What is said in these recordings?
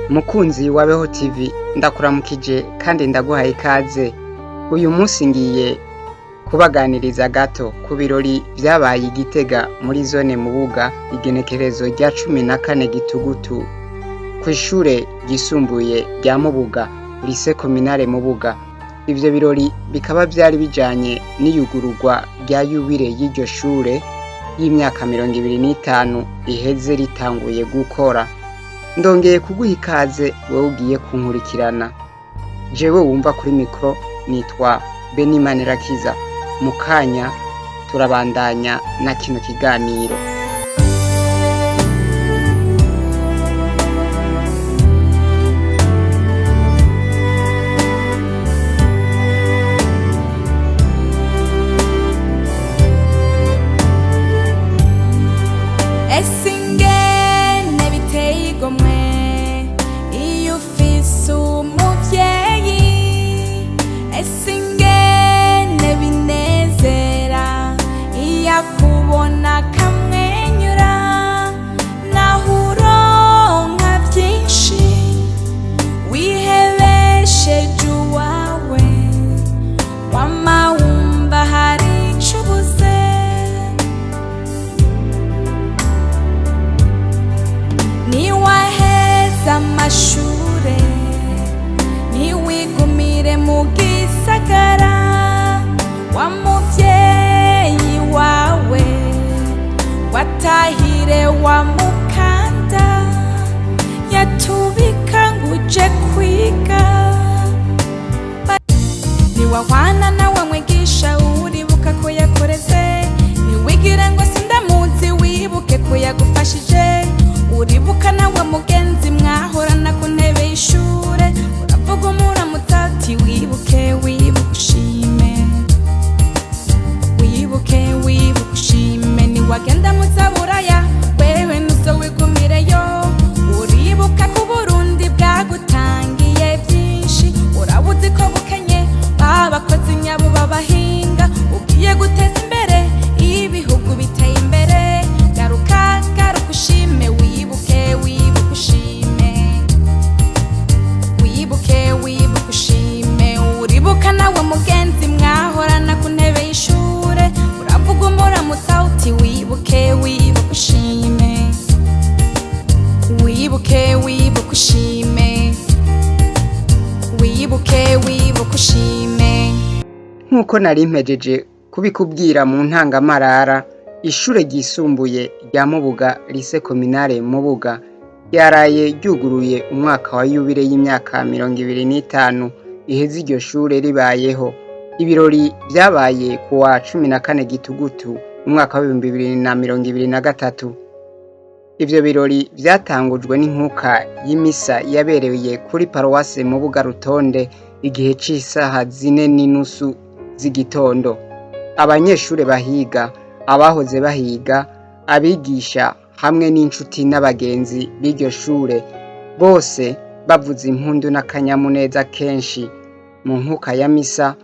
Mukunzi wa Beho TV ndakuramukije kandi ndaguhaye ikaze. Uyu munsi ngiye kubaganiriza gato ku birori vyabaye i Gitega muri zone Mubuga igenekerezo rya 14 Gitugutu kw'ishure ryisumbuye rya Mubuga lycée communale Mubuga. Ivyo birori bikaba vyari bijanye n'iyugururwa rya yubile y'iryo shure y'imyaka 25 iheze ritanguye gukora. Ndongeye kuguha ikaze wewe ugiye kunkurikirana. Jewe wumva kuri mikro nitwa Beni Manirakiza. Mukanya turabandanya na kino kiganiro. Amashure niwigumire mu gisagara wa muvyeyi wawe watahire wa mukanda yatubika nguje kwiga niwahwana nawe mwigisha uribuka ko yakoreze niwigire ngo sindamuzi wibuke ko yagufashije uribuka nawe mugenzi mwahorana ku ntebe y'ishure uravuga umuramutsa ati wibuke ushime wibuke ushime niwagenda muzaburaya wewe nuzo wigumireyo uribuka ku Burundi bwagutangiye vyinshi urabuzi ko bukenye babakozi nyabo babahinga ugiye guteza imbere ibihugu biteye imbere garuka ushime wibuke ushime ushime uribuka nawe mugenzi mwahorana ku ntebe y'ishure uravuga umuramutsa uti wibuke ushime ushime ushime. Nkuko nari mpejeje kubikubwira mu ntangamarara, ishure ryisumbuye rya Mubuga lycée communale Mubuga yaraye ryuguruye umwaka wa yubile y'imyaka 25 iheze iryo shure ribayeho. Ibirori vyabaye ku wa 14 Gitugutu umwaka wa 2023. Ivyo birori vyatangujwe n'inkuka y'imisa yabereye kuri paroisse Mubuga Rutonde igihe c'isaha 4:30 z'igitondo. Abanyeshure bahiga, abahoze bahiga, abigisha hamwe n'inshuti n'abagenzi b'iryo shure bose bavuza impundu n'akanyamuneza kenshi mu nkuka ya misa,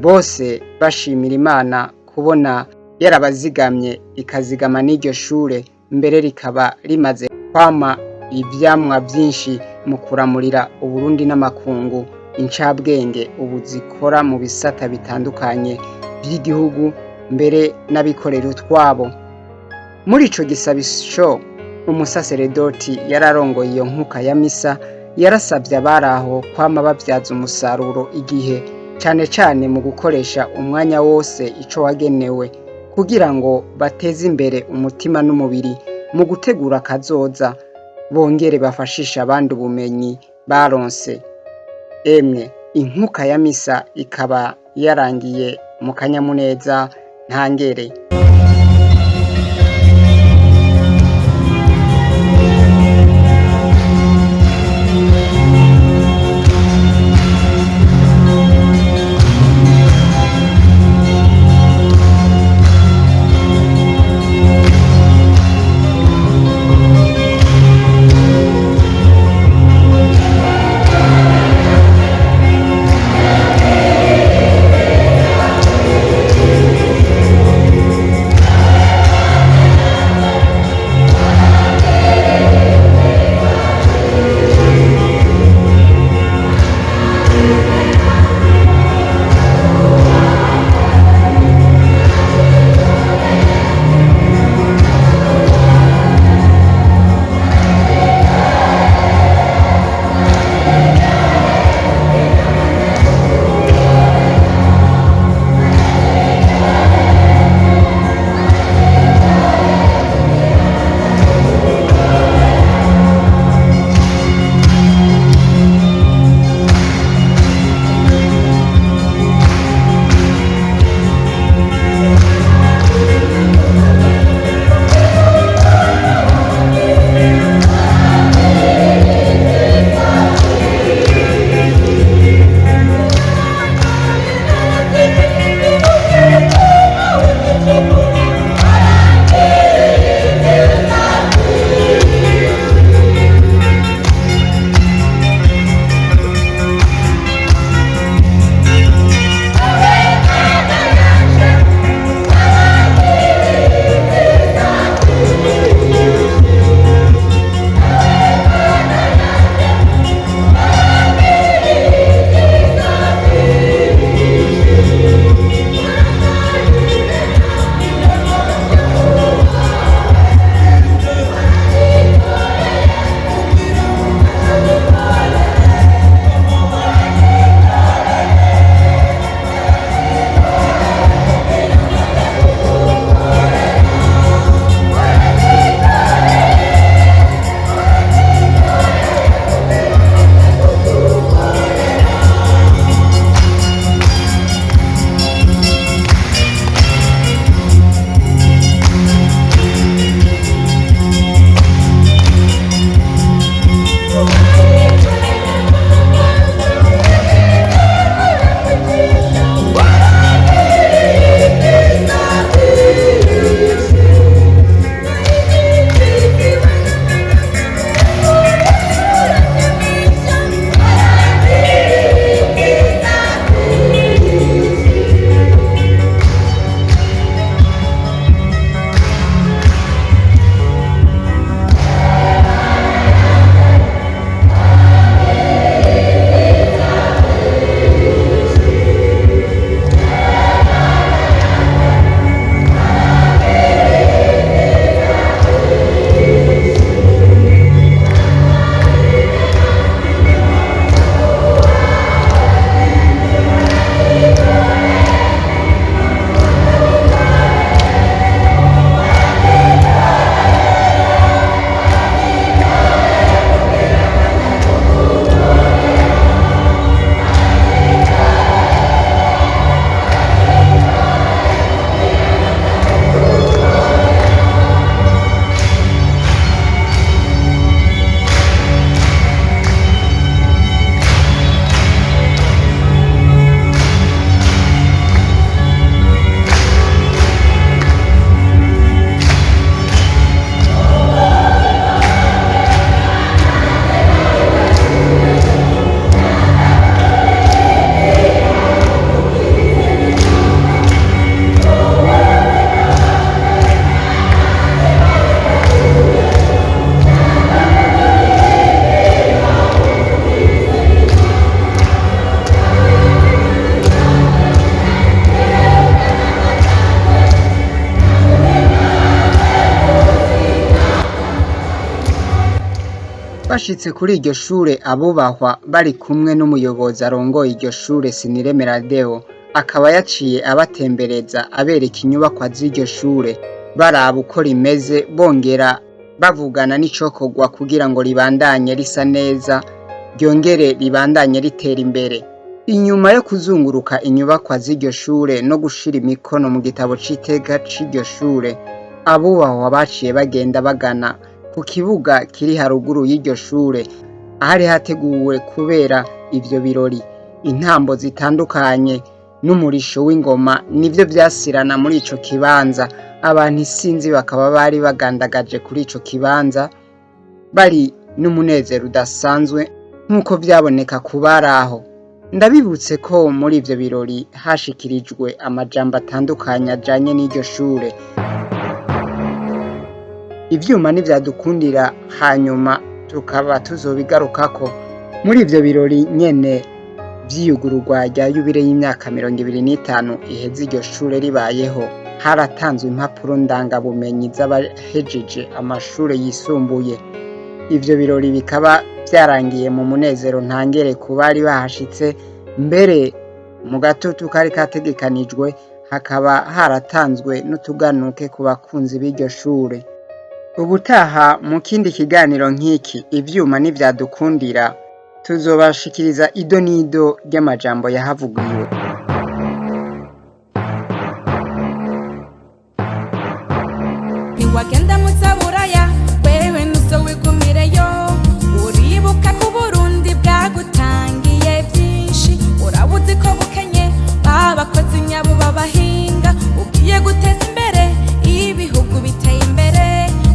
bose bashimira Imana kubona yarabazigamye ikazigama n'iryo shure, mbere rikaba rimaze kwama ivyamwa vyinshi mu kuramurira Uburundi n'amakungu incabwenge ubu zikora mu bisata bitandukanye by'igihugu mbere n'abikorera utwabo. Muri ico gisabisho umusaseredoti yararongoye iyo nkuka ya misa yarasavye abaraho kwama bavyaza umusaruro igihe cane cane mu gukoresha umwanya wose ico wagenewe kugira ngo bateze imbere umutima n'umubiri mu gutegura kazoza bongere bafashisha abandi ubumenyi baronse. Emwe inkuka ya misa ikaba yarangiye mu kanyamuneza ntangere. bashitse kuri iryo shure abubahwa bari kumwe n'umuyobozi arongoye iryo shure Siniremera Deo akaba yaciye abatembereza abereka inyubakwa z'iryo shure baraba uko rimeze bongera bavugana n'icokorwa kugira ngo ribandanye risa neza ryongere ribandanye ritera imbere. Inyuma yo kuzunguruka inyubakwa z'iryo shure no gushira imikono mu gitabo c'iteka c'iryo shure, abubahwa baciye bagenda bagana ku kibuga kiri haruguru y'iryo shure ahari hateguwe kubera ivyo birori. Intambo zitandukanye n'umurisho w'ingoma nivyo vyasirana muri ico kibanza. Abantu isinzi bakaba bari bagandagaje kuri ico kibanza bari n'umunezero udasanzwe nk'uko vyaboneka kubari aho. Ndabibutse ko muri ivyo birori hashikirijwe amajambo atandukanye ajanye n'iryo shure. Ivyuma ntivyadukundira hanyuma tukaba tuzobigarukako. Muri ivyo birori nyene vy'iyugururwa rya yubile y'imyaka 25 iheze iryo shure ribayeho, haratanzwe impapuro ndangabumenyi z'abahejeje amashure yisumbuye. Ivyo birori bikaba vyarangiye mu munezero ntangere ku bari bahashitse, mbere mu gatutu kari kategekanijwe hakaba haratanzwe n'utuganuke ku bakunzi b'iryo shure. Ubutaha mu kindi kiganiro nk'iki ivyuma ntivyadukundira tuzobashikiriza ido n'ido ry'amajambo yahavugiwe. Niwagenda muzaburaya wewe nuzo wigumireyo, uribuka ku Burundi bwagutangiye vyinshi, urabuzi ko bukenye babakozi nyabo babahinga, ugiye guteza imbere ibihugu biteye imbere.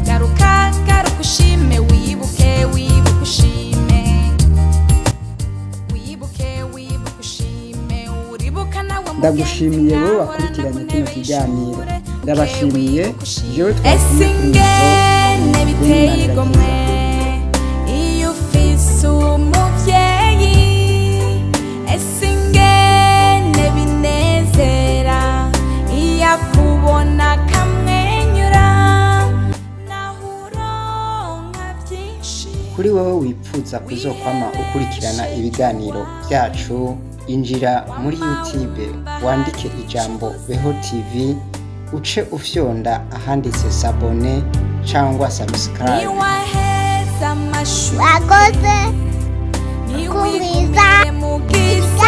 Garuka ushime, wibuke ushime, wibuke ushime, uribuka nawe Ndagushimiye wowe wakurikiranye kino kiganiro. Ndabashimiye jewe esingene biteye igomwe iyo ufise umuvyeyi, esingene binezera iyo akubona kamwenyura, naho uronka vyinshi. Kuri wowe wipfuza kuzokwama ukurikirana ibiganiro vyacu, injira muri YouTube wandike ijambo Beho TV, uce ufyonda ahanditse sabone cyangwa subscribe. Niwaheza amashuri wakoze niwikumiye mu gisi